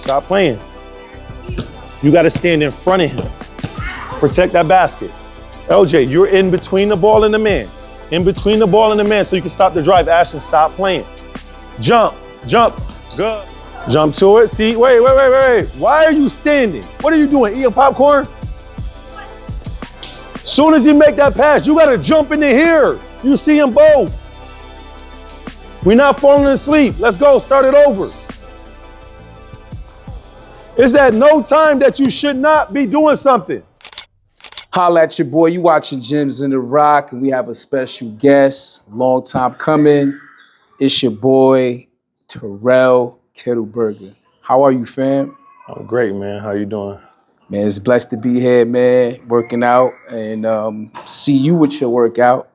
Stop playing. You got to stand in front of him. Protect that basket. LJ, you're in between the ball and the man. In between the ball and the man so you can stop the drive. Ashton, stop playing. Jump, good. Jump to it, see, wait. Why are you standing? What are you doing, eating popcorn? Soon as you make that pass, you gotta jump into here. You see them both. We're not falling asleep. Let's go, start it over. It's at no time that you should not be doing something. Holla at your boy. You watching Gems in the Rock, and we have a special guest, long time coming. It's your boy, Terrell Kettelberger. How are you, fam? I'm great, man. How you doing? Man, it's blessed to be here, man, working out, and see you with your workout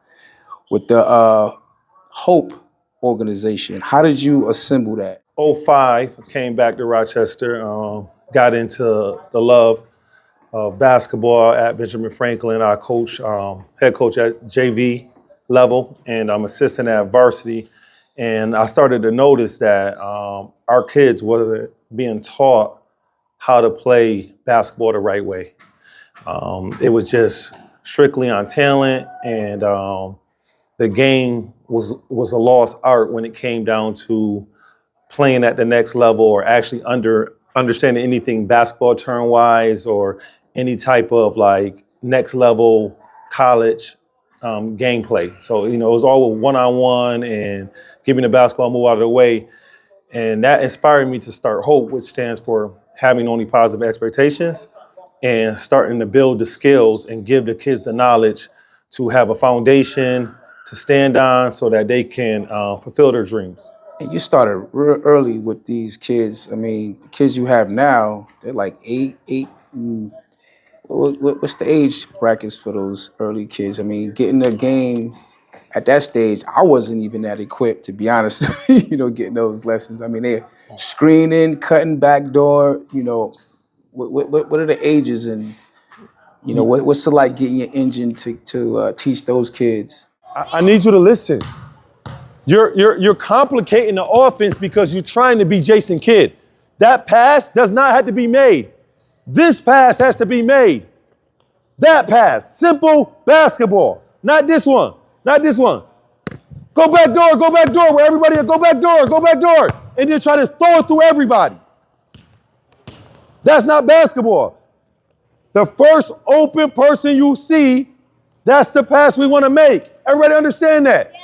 with the H.O.P.E organization. How did you assemble that? 05, came back to Rochester, got into the love of basketball at Benjamin Franklin. I coach, head coach at JV level, and I'm assistant at varsity. And I started to notice that our kids wasn't being taught how to play basketball the right way. It was just strictly on talent, and the game was a lost art when it came down to playing at the next level or actually understanding anything basketball term-wise or any type of like next level college gameplay. So, you know, it was all one-on-one and giving the basketball move out of the way. And that inspired me to start H.O.P.E, which stands for having only positive expectations, and starting to build the skills and give the kids the knowledge to have a foundation to stand on so that they can fulfill their dreams. And you started real early with these kids. I mean, the kids you have now, they're like eight. What's the age brackets for those early kids? I mean, getting the game at that stage, I wasn't even that equipped, to be honest, you know, getting those lessons. I mean, they're screening, cutting backdoor, you know, what are the ages, and, you know, what's it like getting your engine to teach those kids? I need you to listen. You're complicating the offense because you're trying to be Jason Kidd. That pass does not have to be made. This pass has to be made. That pass, simple basketball. Not this one, not this one. Go back door, where everybody, go back door. And then try to throw it through everybody. That's not basketball. The first open person you see, that's the pass we want to make. Everybody understand that?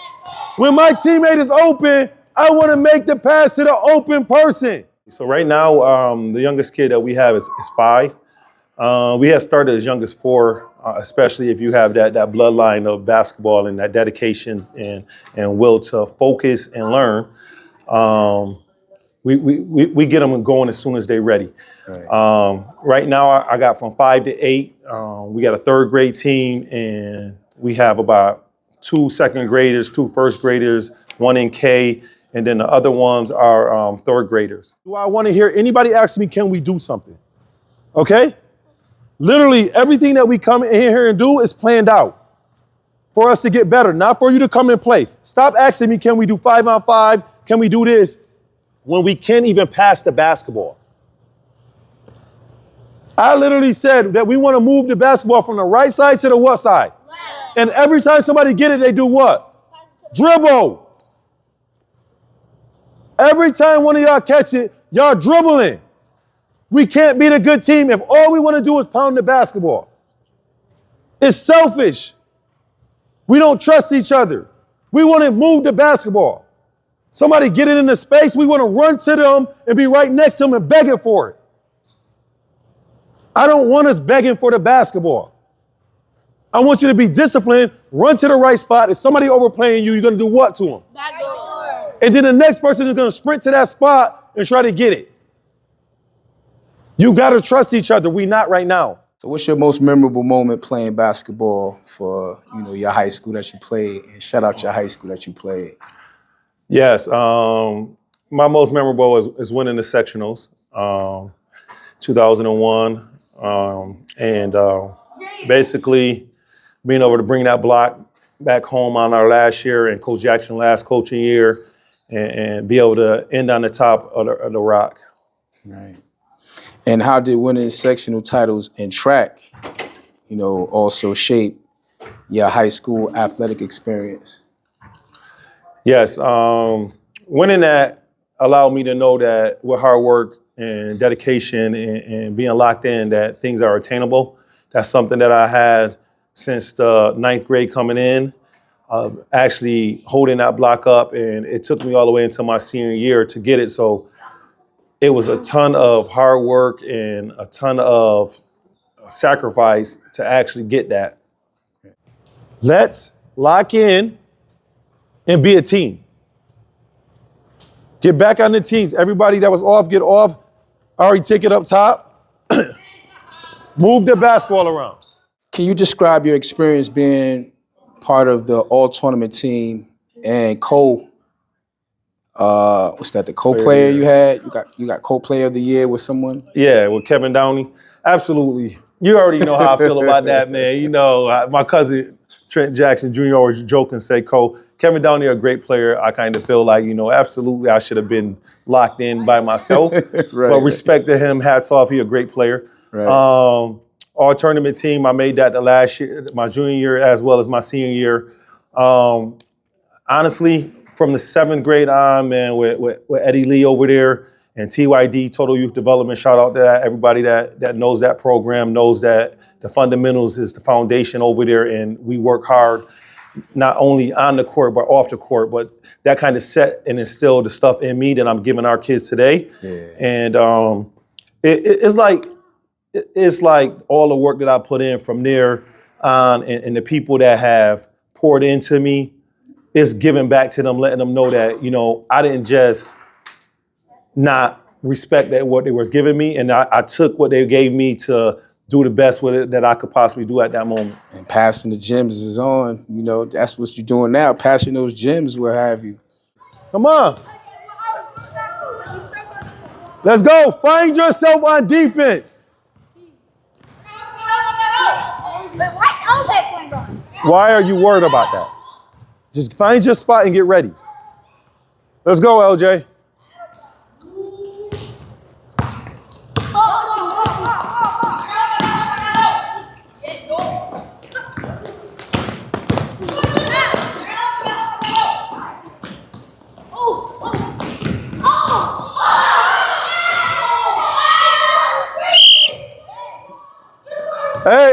When my teammate is open, I want to make the pass to the open person. So right now, the youngest kid that we have is 5. We have started as young as 4, especially if you have that bloodline of basketball and that dedication and will to focus and learn. We get them going as soon as they're ready. Right, right now, I got from 5 to 8. We got a 3rd grade team, and we have about 2 2nd graders, 2 1st graders, 1 in K, and then the other ones are 3rd graders. Do I want to hear anybody ask me, can we do something? Okay? Literally everything that we come in here and do is planned out for us to get better, not for you to come and play. Stop asking me, can we do 5-on-5? Can we do this? When we can't even pass the basketball. I literally said that we want to move the basketball from the right side to the what side? Left. And every time somebody get it, they do what? Dribble. Every time one of y'all catch it, y'all dribbling. We can't beat a good team if all we want to do is pound the basketball. It's selfish. We don't trust each other. We want to move the basketball. Somebody get it in the space, we want to run to them and be right next to them and begging for it. I don't want us begging for the basketball. I want you to be disciplined, run to the right spot. If somebody overplaying you, you're going to do what to them? Backdoor. And then the next person is going to sprint to that spot and try to get it. You got to trust each other. We not right now. So what's your most memorable moment playing basketball for, you know, your high school that you played? And shout out your high school that you played. Yes. My most memorable is winning the sectionals, 2001. Basically being able to bring that block back home on our last year and Coach Jackson's last coaching year and be able to end on the top of the rock. Right. And how did winning sectional titles in track, also shape your high school athletic experience? Yes, winning that allowed me to know that with hard work and dedication and being locked in, that things are attainable. That's something that I had since the ninth grade coming in, actually holding that block up, and it took me all the way into my senior year to get it. So it was a ton of hard work and a ton of sacrifice to actually get that. Let's lock in and be a team. Get back on the teams. Everybody that was off, get off. Already take it up top. Move the basketball around. Can you describe your experience being part of the all-tournament team and the co-player you had? You got co-player of the year with someone? Yeah, with Kevin Downey. Absolutely. You already know how I feel about that, man. You know, my cousin Trent Jackson Jr. always joke and say, Kevin Downey, a great player. I kind of feel like, absolutely I should have been locked in by myself. Right. But respect to him, hats off, he a great player. Right. All tournament team, I made that the last year, my junior year as well as my senior year. Honestly, from the 7th grade on, man, with Eddie Lee over there and TYD, Total Youth Development, shout out to everybody that knows that program, knows that the fundamentals is the foundation over there, and we work hard, not only on the court, but off the court. But that kind of set and instilled the stuff in me that I'm giving our kids today. Yeah. And it's like all the work that I put in from there on, and the people that have poured into me, it's giving back to them, letting them know that, I didn't just not respect that what they were giving me, and I took what they gave me to do the best with it that I could possibly do at that moment. And passing the gems is on. That's what you're doing now. Passing those gems, what have you. Come on. Let's go. Find yourself on defense. Why are you worried about that? Just find your spot and get ready. Let's go, LJ. Hey,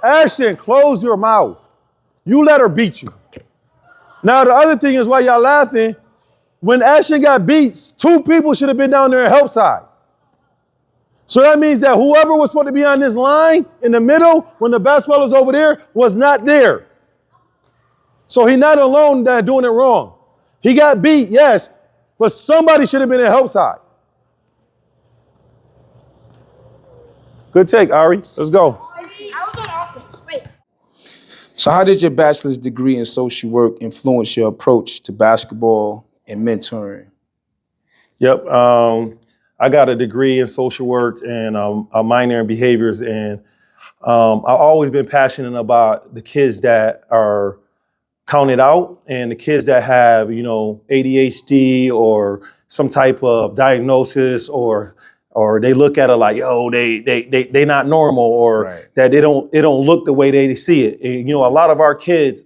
Ashton, close your mouth. You let her beat you. Now, the other thing is, while y'all laughing, when Ashton got beat, 2 people should have been down there and help side. So that means that whoever was supposed to be on this line in the middle, when the basketball was over there, was not there. So he's not alone that doing it wrong. He got beat, yes, but somebody should have been in help side. Good take, Ari. Let's go. I was on offense. Wait. So how did your bachelor's degree in social work influence your approach to basketball and mentoring? Yep. I got a degree in social work and a minor in behaviors. And I've always been passionate about the kids that are counted out and the kids that have, ADHD or some type of diagnosis, or they look at it like, they not normal, or Right. that it don't look the way they see it. And, a lot of our kids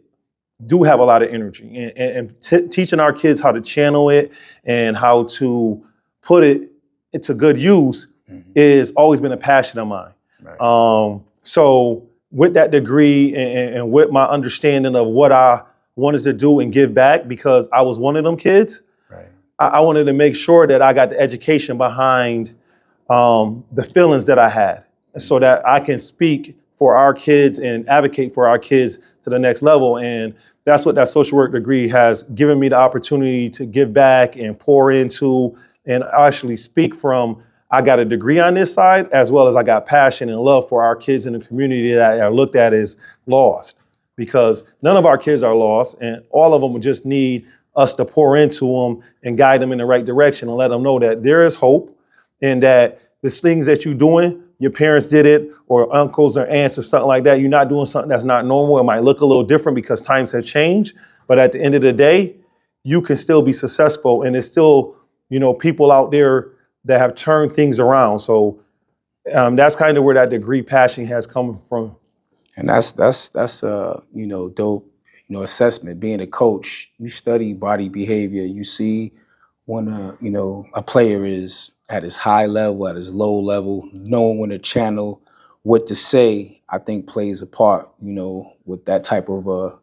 do have a lot of energy, and teaching our kids how to channel it and how to put it into good use is always been a passion of mine. Right. So with that degree and with my understanding of what I wanted to do and give back, because I was one of them kids, Right. I wanted to make sure that I got the education behind the feelings that I had, so that I can speak for our kids and advocate for our kids to the next level. And that's what that social work degree has given me, the opportunity to give back and pour into and actually speak from. I got a degree on this side, as well as I got passion and love for our kids in the community that are looked at as lost, because none of our kids are lost, and all of them just need us to pour into them and guide them in the right direction and let them know that there is hope, and that the things that you're doing, your parents did it, or uncles or aunts or something like that, you're not doing something that's not normal. It might look a little different because times have changed, but at the end of the day, you can still be successful, and there's still, people out there that have turned things around. So That's kind of where that degree passion has come from. And that's dope, assessment. Being a coach, you study body behavior. You see when a player is at his high level, at his low level, knowing when to channel, what to say, I think plays a part, with that type of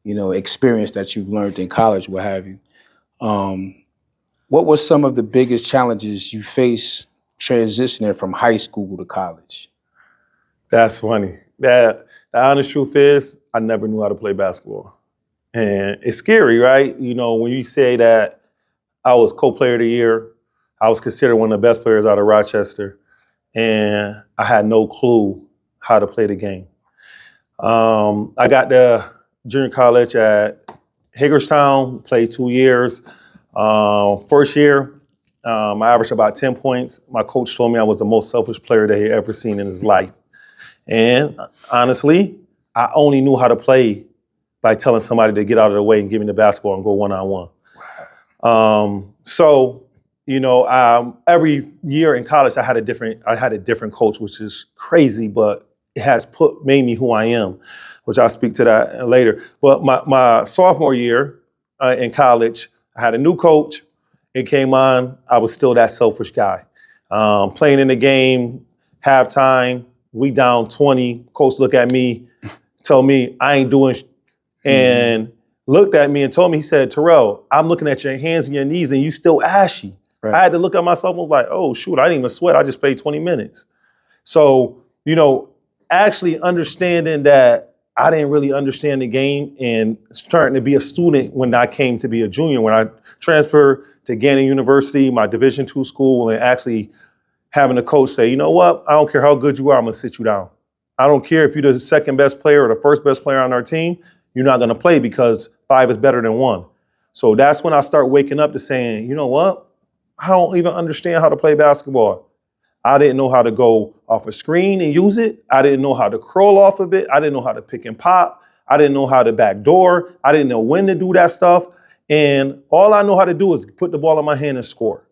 experience that you've learned in college, what have you. What were some of the biggest challenges you faced transitioning from high school to college? That's funny. The honest truth is, I never knew how to play basketball. And it's scary, right? When you say that I was co-player of the year, I was considered one of the best players out of Rochester, and I had no clue how to play the game. I got to junior college at Hagerstown, played 2 years. First year, I averaged about 10 points. My coach told me I was the most selfish player that he had ever seen in his life. And honestly, I only knew how to play by telling somebody to get out of the way and give me the basketball and go one-on-one. Every year in college, I had a different coach, which is crazy, but it has made me who I am, which I'll speak to that later. But my sophomore year in college, I had a new coach. It came on. I was still that selfish guy. Playing in the game, halftime, we down 20. Coach looked at me, told me I ain't doing and looked at me and told me, he said, Terrell, I'm looking at your hands and your knees and you still ashy. Right. I had to look at myself and was like, oh, shoot, I didn't even sweat. I just played 20 minutes. So, actually understanding that I didn't really understand the game and starting to be a student when I came to be a junior, when I transferred to Gannon University, my Division II school, and actually having a coach say, you know what, I don't care how good you are, I'm gonna sit you down. I don't care if you're the second best player or the first best player on our team, you're not gonna play because 5 is better than 1. So that's when I start waking up to saying, you know what, I don't even understand how to play basketball. I didn't know how to go off a screen and use it. I didn't know how to curl off of it. I didn't know how to pick and pop. I didn't know how to backdoor. I didn't know when to do that stuff. And all I know how to do is put the ball in my hand and score.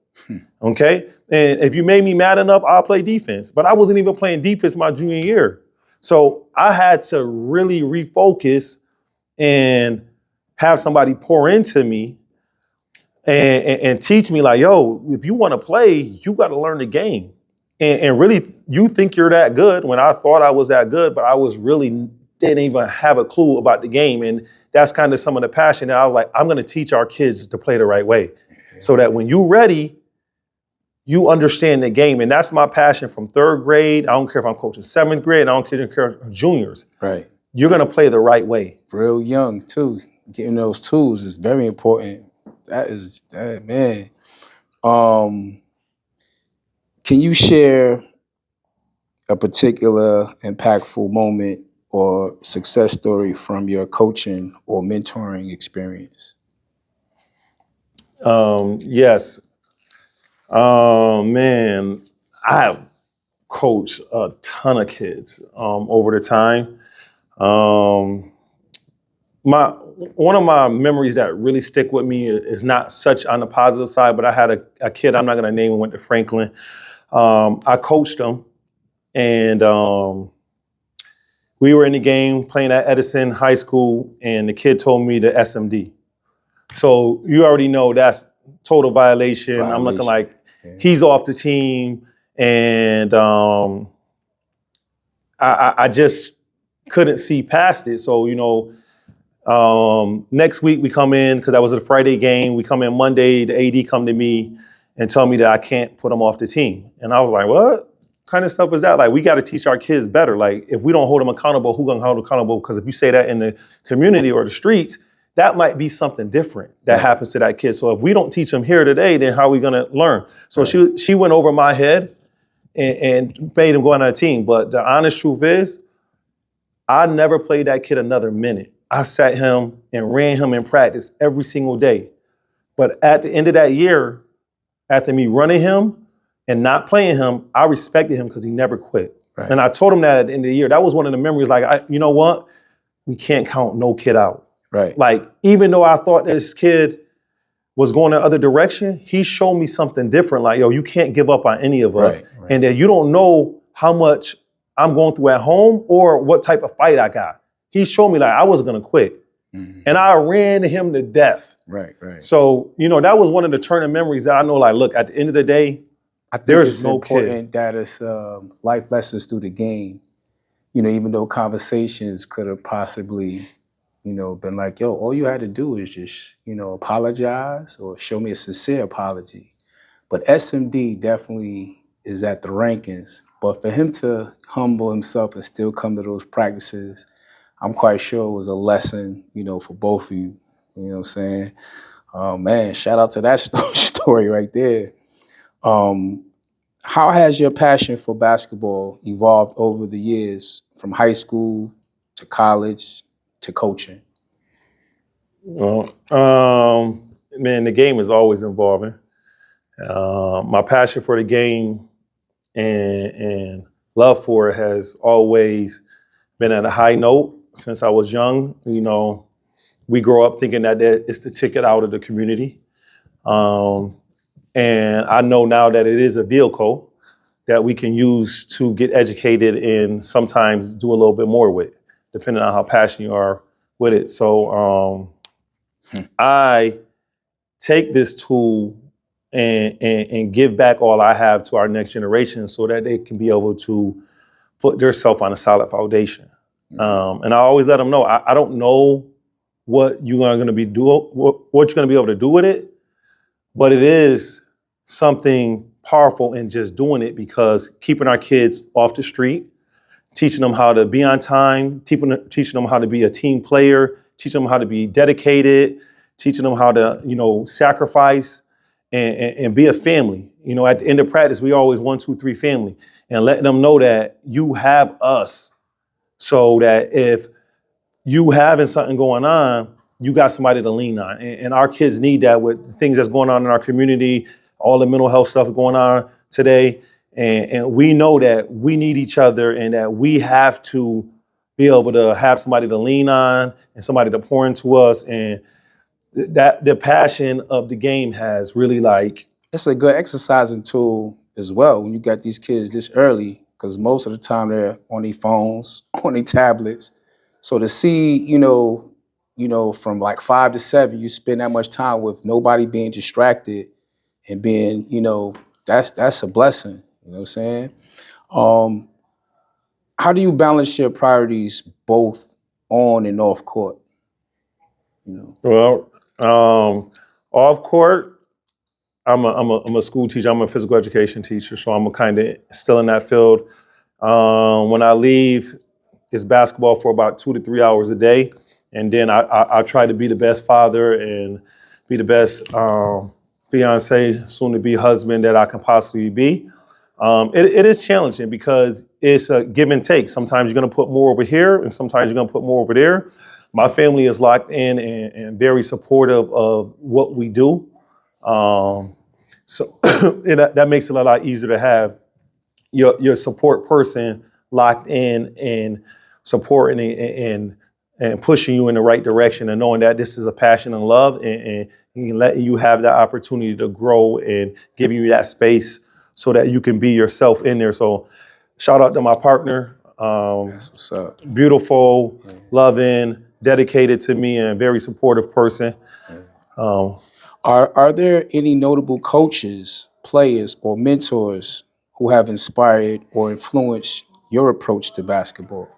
Okay? And if you made me mad enough, I'll play defense. But I wasn't even playing defense my junior year. So I had to really refocus and have somebody pour into me and teach me like, yo, if you want to play, you got to learn the game. And really, you think you're that good when I thought I was that good, but I was really didn't even have a clue about the game. And that's kind of some of the passion that I was like, I'm going to teach our kids to play the right way so that when you're ready, you understand the game. And that's my passion from 3rd grade. I don't care if I'm coaching 7th grade. I don't care if juniors. Right. You're going to play the right way. Real young, too. Getting those tools is very important. That man. Can you share a particular impactful moment or success story from your coaching or mentoring experience? Yes. Man, I have coached a ton of kids over the time. One of my memories that really stick with me is not such on the positive side, but I had a kid, I'm not going to name him, went to Franklin. I coached him, and we were in the game playing at Edison High School, and the kid told me the SMD. So you already know that's total violation. I'm looking like he's off the team, and I just couldn't see past it. So, next week we come in, because that was a Friday game. We come in Monday, the AD come to me and tell me that I can't put him off the team. And I was like, what kind of stuff is that? Like, we got to teach our kids better. Like, if we don't hold them accountable, who gonna hold them accountable? Because if you say that in the community or the streets, that might be something different that happens to that kid. So if we don't teach them here today, then how are we gonna learn? So she went over my head and made him go on our team. But the honest truth is, I never played that kid another minute. I sat him and ran him in practice every single day. But at the end of that year, after me running him and not playing him, I respected him because he never quit. Right. And I told him that at the end of the year. That was one of the memories, like, you know what? We can't count no kid out. Right. Like, even though I thought this kid was going the other direction, he showed me something different. Like, yo, you can't give up on any of us. Right. And that you don't know how much I'm going through at home or what type of fight I got. He showed me like I wasn't gonna quit. Mhm. And I ran him to death. Right, right. So, that was one of the turning memories that I know, like, look, at the end of the day, I think there's it's no kid. important that it's life lessons through the game. Even though conversations could have possibly, been like, yo, all you had to do is just, apologize or show me a sincere apology. But SMD definitely is at the rankings. But for him to humble himself and still come to those practices, I'm quite sure it was a lesson, for both of you. You know what I'm saying? Man, shout out to that story right there. How has your passion for basketball evolved over the years from high school to college to coaching? Well, man, the game is always evolving. My passion for the game and love for it has always been at a high note since I was young. We grow up thinking that it's the ticket out of the community. And I know now that it is a vehicle that we can use to get educated and sometimes do a little bit more with, depending on how passionate you are with it. So I take this tool and give back all I have to our next generation so that they can be able to put themselves on a solid foundation. And I always let them know, I don't know what you're going to be doing, what you're going to be able to do with it, but it is something powerful in just doing it, because keeping our kids off the street, teaching them how to be on time, teaching them how to be a team player, teaching them how to be dedicated, teaching them how to, sacrifice and be a family. At the end of practice, we always 1, 2, 3 family, and letting them know that you have us, so that if you having something going on, you got somebody to lean on. And our kids need that with things that's going on in our community, all the mental health stuff going on today. And we know that we need each other and that we have to be able to have somebody to lean on and somebody to pour into us. And that the passion of the game has really It's a good exercising tool as well when you got these kids this early, because most of the time they're on their phones, on their tablets. So to see, from like 5 to 7, you spend that much time with nobody being distracted and being, that's a blessing. You know what I'm saying? How do you balance your priorities both on and off court? well, off court, I'm a school teacher. I'm a physical education teacher, so I'm kind of still in that field. When I leave, it's basketball for about 2 to 3 hours a day, and then I try to be the best father and be the best fiance, soon to be husband that I can possibly be. It is challenging because it's a give and take. Sometimes you're going to put more over here, and sometimes you're going to put more over there. My family is locked in and very supportive of what we do. So that makes it a lot easier to have your support person locked in and supporting and pushing you in the right direction, and knowing that this is a passion and love, and letting you have that opportunity to grow and giving you that space so that you can be yourself in there. So shout out to my partner. That's what's up. Beautiful, loving, dedicated to me, and a very supportive person. Are there any notable coaches, players, or mentors who have inspired or influenced your approach to basketball?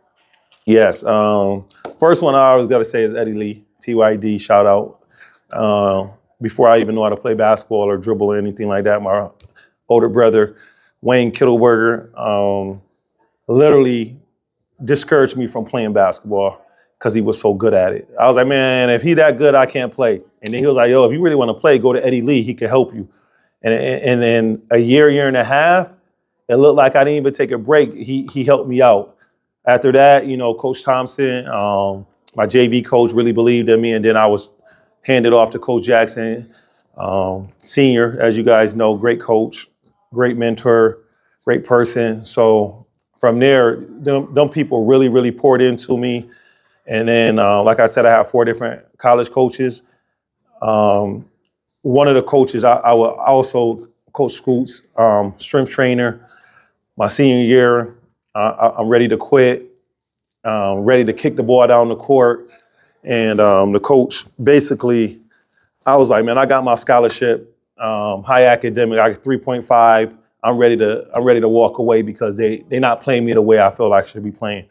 Yes. First one I always got to say is Eddie Lee, TYD, shout out. Before I even know how to play basketball or dribble or anything like that, my older brother, Wayne Kittelberger, literally discouraged me from playing basketball because he was so good at it. I was like, man, if he that good, I can't play. And then he was like, yo, if you really want to play, go to Eddie Lee. He can help you. And then a year and a half, it looked like I didn't even take a break. He helped me out. After that, Coach Thompson, my JV coach, really believed in me. And then I was handed off to Coach Jackson, senior, as you guys know, great coach, great mentor, great person. So from there, them people really, really poured into me. And then, like I said, I have 4 different college coaches. One of the coaches, I will also coach Scoots, strength trainer. My senior year, I'm ready to quit, ready to kick the ball down the court. And the coach basically, I was like, man, I got my scholarship, high academic, I got 3.5. I'm ready to walk away because they're not playing me the way I feel like I should be playing.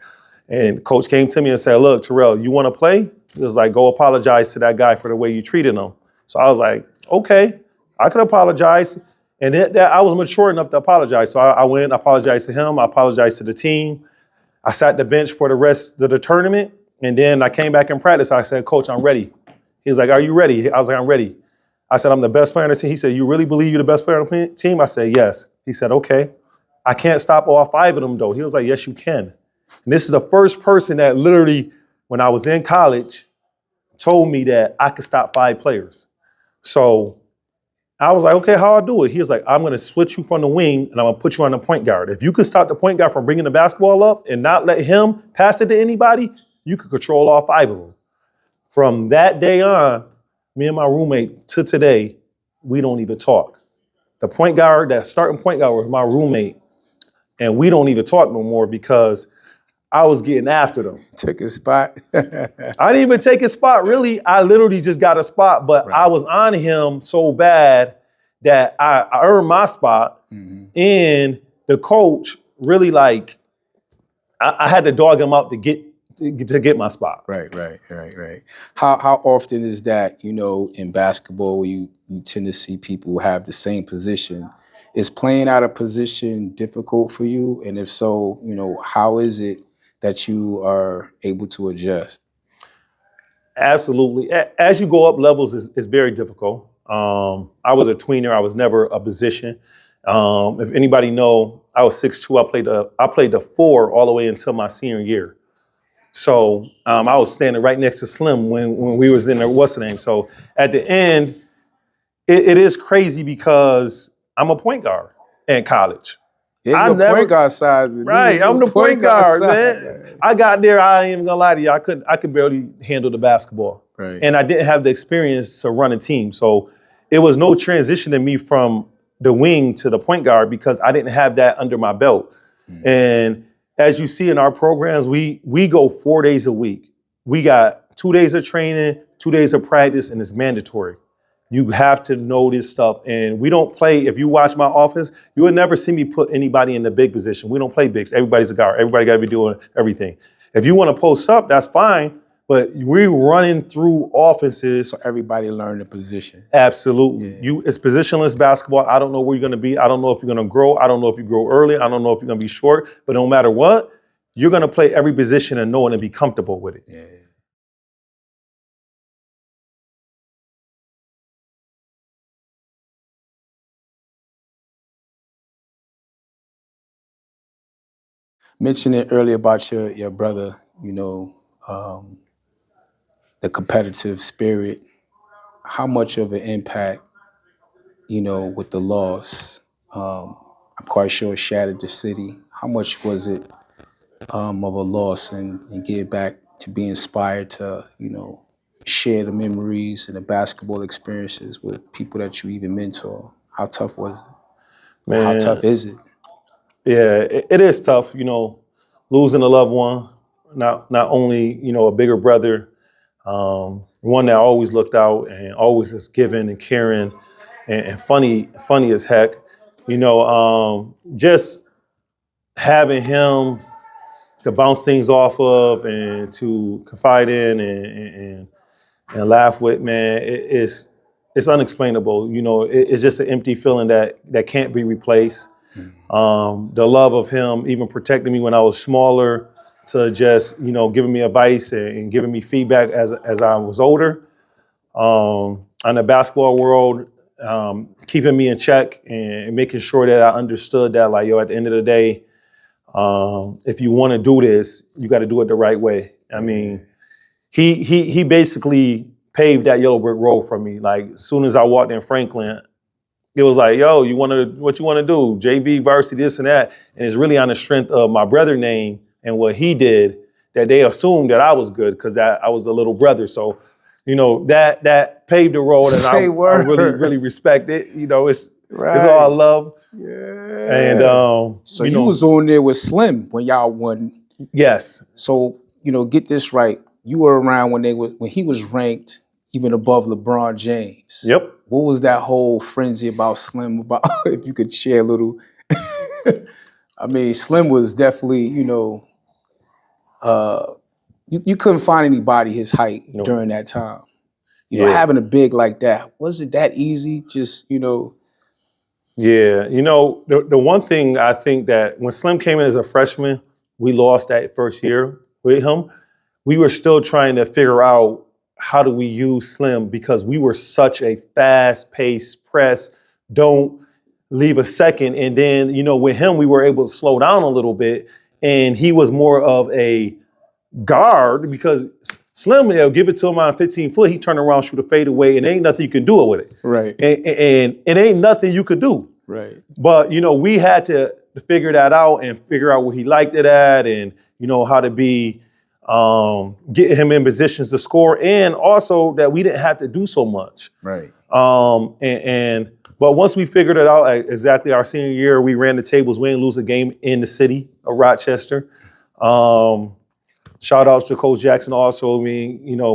And coach came to me and said, look, Terrell, you want to play? He was like, go apologize to that guy for the way you treated him. So I was like, okay, I could apologize. And that I was mature enough to apologize. So I went, I apologized to him, I apologized to the team. I sat the bench for the rest of the tournament. And then I came back in practice. I said, coach, I'm ready. He was like, are you ready? I was like, I'm ready. I said, I'm the best player on the team. He said, you really believe you're the best player on the team? I said, yes. He said, okay. I can't stop all 5 of them though. He was like, yes, you can. And this is the first person that literally, when I was in college, told me that I could stop 5 players. So I was like, okay, how I do it? He was like, I'm going to switch you from the wing and I'm going to put you on the point guard. If you can stop the point guard from bringing the basketball up and not let him pass it to anybody, you can control all 5 of them. From that day on, me and my roommate to today, we don't even talk. The point guard, that starting point guard was my roommate, and we don't even talk no more because I was getting after them. Took his spot. I didn't even take his spot, really. I literally just got a spot, but Right. I was on him so bad that I earned my spot. Mm-hmm. And the coach really I had to dog him out to get my spot. Right. How often is that, in basketball where you tend to see people have the same position? Is playing out of position difficult for you? And if so, how is it that you are able to adjust? Absolutely. As you go up levels, it's very difficult. I was a tweener. I was never a position. If anybody know, I was 6'2". I played the 4 all the way until my senior year. So I was standing right next to Slim when we was in there. What's the name? So at the end, it is crazy because I'm a point guard in college. Yeah, you're point guard size. Right, I'm the point guard, man. I got there. I ain't even gonna lie to you. I could barely handle the basketball, Right. and I didn't have the experience to run a team. So it was no transition in me from the wing to the point guard because I didn't have that under my belt. Mm-hmm. And as you see in our programs, we go 4 days a week. We got 2 days of training, 2 days of practice, and it's mandatory. You have to know this stuff. And we don't play, if you watch my office, you would never see me put anybody in the big position. We don't play bigs. Everybody's a guard. Everybody got to be doing everything. If you want to post up, that's fine. But we're running through offenses. So everybody learn the position. Absolutely. Yeah. It's positionless basketball. I don't know where you're going to be. I don't know if you're going to grow. I don't know if you grow early. I don't know if you're going to be short. But no matter what, you're going to play every position and know it and be comfortable with it. Yeah. Mentioned it earlier about your brother, the competitive spirit. How much of an impact, with the loss? I'm quite sure it shattered the city. How much was it of a loss and get back to be inspired to, share the memories and the basketball experiences with people that you even mentor? How tough was it? Man, how tough is it? Yeah, it is tough, losing a loved one, not only, a bigger brother, one that always looked out and always is giving and caring and funny as heck. Just having him to bounce things off of and to confide in and laugh with, man, it's unexplainable. It's just an empty feeling that can't be replaced. The love of him even protecting me when I was smaller, to just giving me advice and giving me feedback as I was older. On the basketball world, keeping me in check and making sure that I understood that, like, at the end of the day, if you want to do this, you got to do it the right way. I mean, he basically paved that yellow brick road for me. Like, as soon as I walked in Franklin, it was like, yo, what you want to do? JV, varsity, this and that. And it's really on the strength of my brother name and what he did that they assumed that I was good because I was the little brother. So, that paved the road, and I really, really respect it. It's all love. Yeah. And so you was on there with Slim when y'all won. Yes. So get this right. You were around when he was ranked even above LeBron James. Yep. What was that whole frenzy about Slim? About if you could share a little. I mean, Slim was definitely you couldn't find anybody his height during that time. Having a big like that, was it that easy? Just Yeah, the one thing I think that when Slim came in as a freshman, we lost that first year with him. We were still trying to figure out how do we use Slim because we were such a fast-paced press, don't leave a second. And then, with him, we were able to slow down a little bit. And he was more of a guard because Slim, they'll give it to him on 15 foot. He turn around, shoot a fadeaway, and ain't nothing you can do with it. Right. And it ain't nothing you could do. Right. But, we had to figure that out and figure out what he liked it at and, how to be, get him in positions to score. And also that we didn't have to do so much. Right. But once we figured it out, exactly our senior year, we ran the tables. We didn't lose a game in the city of Rochester. Shout outs to Coach Jackson also.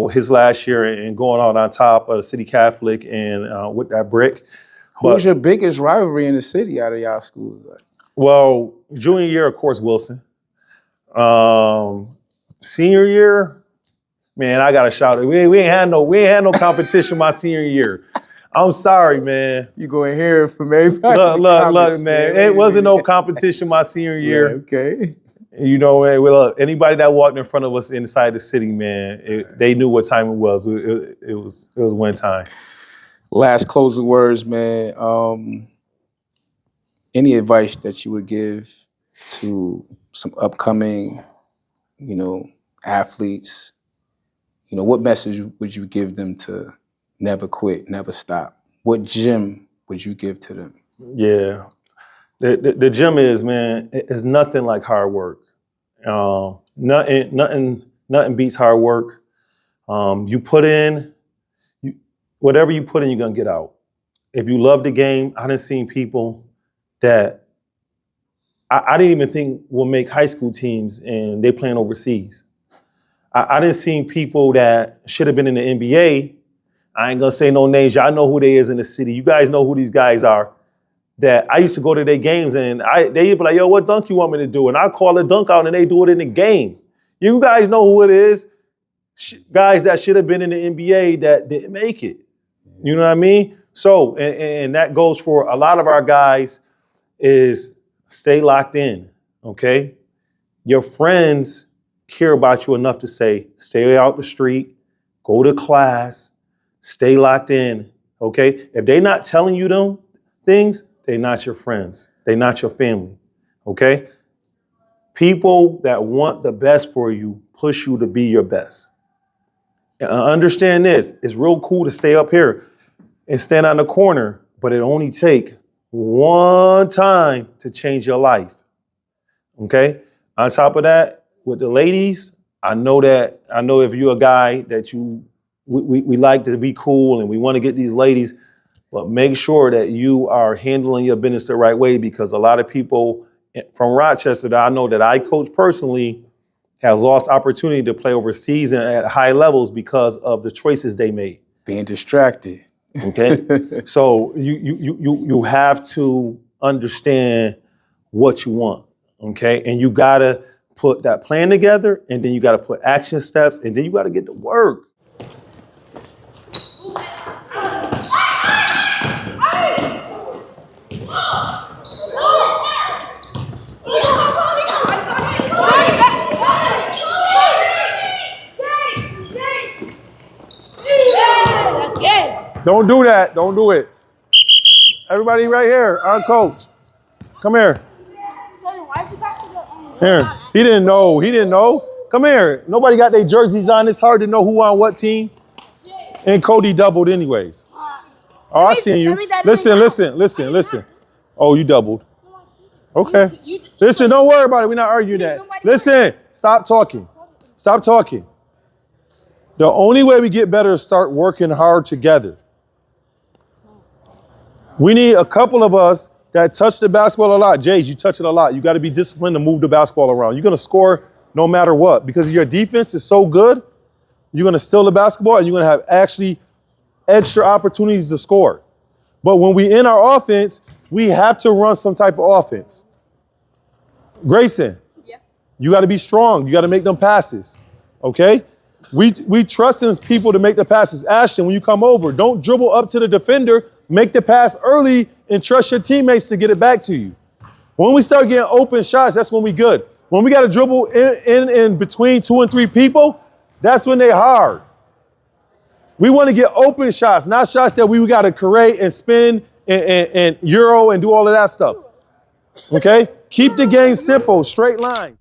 His last year and going out on top of the City Catholic and with that brick. Who's your biggest rivalry in the city out of y'all schools? Well, junior year, of course, Wilson. Senior year, man, I gotta shout it. We ain't had no competition my senior year. I'm sorry, man. You go and hear it from everybody. Look, man. It wasn't no competition my senior year. Right, okay. Look, anybody that walked in front of us inside the city, man, they knew what time it was. It was win time. Last closing words, man. Any advice that you would give to some upcoming, athletes? What message would you give them to never quit, never stop? What gem would you give to them? Yeah. The gem is, man, it's nothing like hard work. Nothing beats hard work. You put in, whatever you put in, you're gonna get out. If you love the game, I done seen people that I didn't even think will make high school teams and they playing overseas. I done seen people that should have been in the NBA. I ain't gonna say no names. Y'all know who they is in the city. You guys know who these guys are. That I used to go to their games and they'd be like, yo, what dunk you want me to do? And I call a dunk out and they do it in the game. You guys know who it is. Guys that should have been in the NBA that didn't make it. You know what I mean? So, and that goes for a lot of our guys is stay locked in, okay? Your friends care about you enough to say, stay out the street, go to class, stay locked in, okay? If they're not telling you them things, they're not your friends. They're not your family, okay? People that want the best for you push you to be your best. And understand this, it's real cool to stay up here and stand on the corner, but it only takes one time to change your life, okay? On top of that, with the ladies, I know if you're a guy that we like to be cool and we want to get these ladies, but make sure that you are handling your business the right way because a lot of people from Rochester that I know that I coach personally have lost opportunity to play overseas and at high levels because of the choices they made. Being distracted. Okay, so you have to understand what you want. Okay, and you gotta put that plan together, and then you gotta put action steps, and then you gotta get to work. Don't do that. Don't do it. Everybody right here, our coach. Come here. Here. He didn't know. He didn't know. Come here. Nobody got their jerseys on. It's hard to know who on what team. And Cody doubled anyways. Oh, I seen you. Listen. Oh, you doubled. Okay. Listen, don't worry about it. We're not arguing that. Listen, stop talking. Stop talking. The only way we get better is start working hard together. We need a couple of us that touch the basketball a lot. Jays, you touch it a lot. You got to be disciplined to move the basketball around. You're going to score no matter what because your defense is so good. You're going to steal the basketball and you're going to have actually extra opportunities to score. But when we in our offense, we have to run some type of offense. Grayson, yeah. You got to be strong. You got to make them passes, okay? We trust in people to make the passes. Ashton, when you come over, don't dribble up to the defender. Make the pass early and trust your teammates to get it back to you. When we start getting open shots, that's when we good. When we got to dribble in between 2 and 3 people, that's when they hard. We want to get open shots, not shots that we got to create and spin and euro and do all of that stuff. Okay? Keep the game simple, straight line.